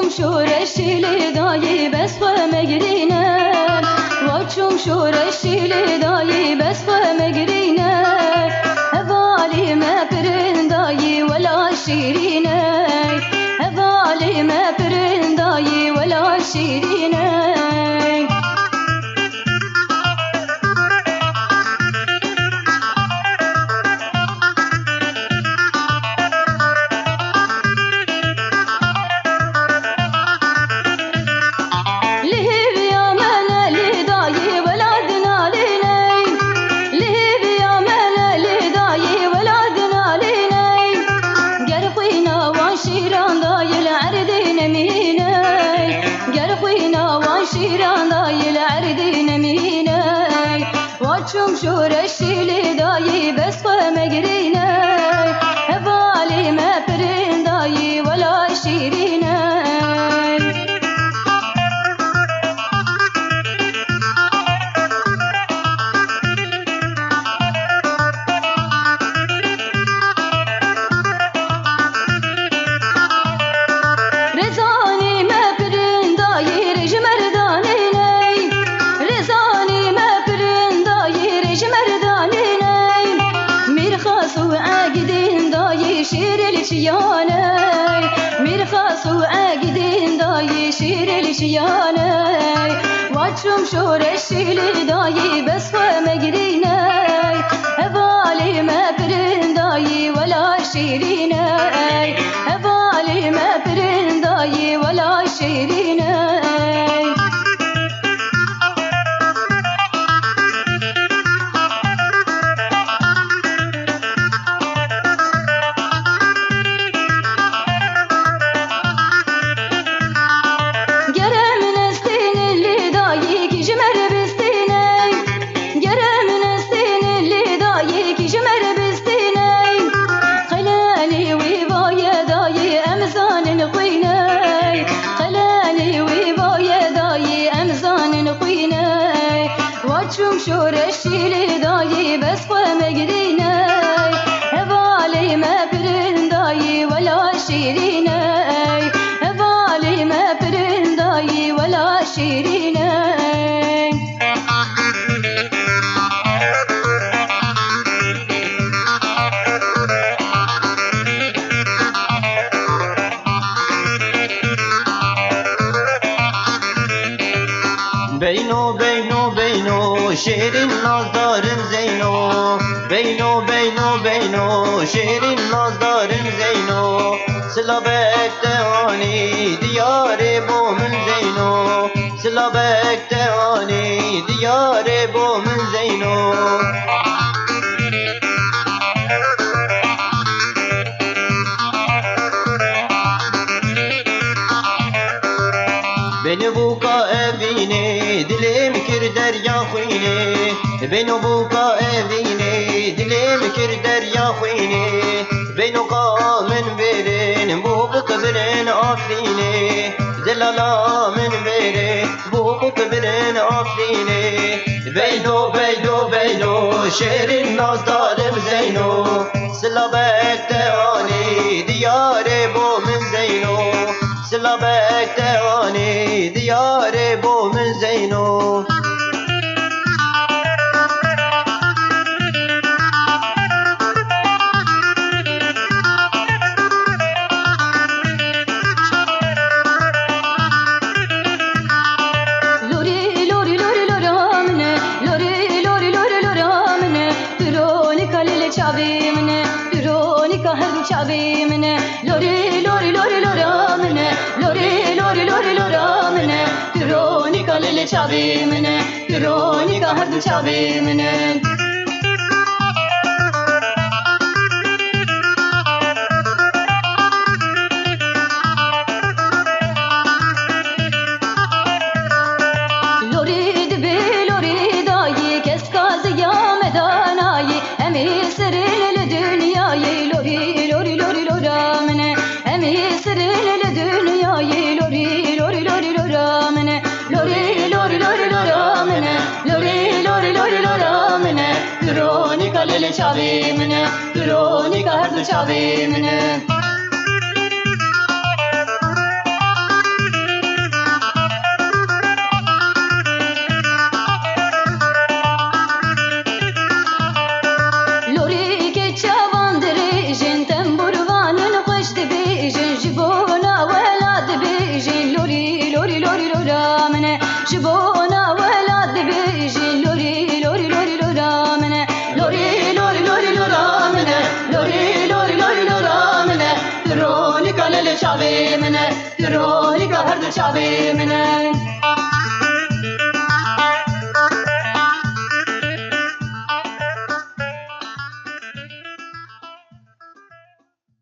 شورشی دایی بس مگرینه وچم شورشی دایی بس مگرینه هوالی ما پرندایی ولا شیرینه هوالی ما پرندایی ولا شیرینه وچم شورشی دایی بس مگرینه هوالی ما پرندایی ولا شیرینه رزانی ما پرندایی رج مردانی مرخص وعقدين داي شير الشياني واتشم شورشي داي بس مقريني هبالي ما برين داي ولا شيريني هبالي ما برين داي ولا شيريني شورشی دایی بس مگرینه هوالی ما پرندایی ولا شیرینه هوالی ما پرندایی ولا شیرینه بینو بینو بینو شیرین نازدارن زینو بینو بینو بینو شیرین نازدارن زینو سلابک تهانی دیار بو من زینو سلابک تهانی دیار بو من زینو بینو بوکا evine dilim kir derya khuyne beno buka evine dilim kir derya khuyne beno qamen verin bu qibrin afine zelala men vere bu qibrin afine beno beno beno şerin nazdarım zeyno silabek teani diyare bu min zeyno silabek teani diyare bu min zeyno چابی منه درونی که هر دو چابی منه لوری دبی لوری دایی کس کازی یا مدانایی امی سرین لدنیایی لوری لوری لوری لورا منه امی سرین لدنیایی لوری لوری لوری لورا منه لوری لوری لوری لورا منه لوری لوری لوری لورا منه درونی که لیل چاوی منه درونی که هر دو چاوی منه çavê min e, tu rolî ka her du çavê min e.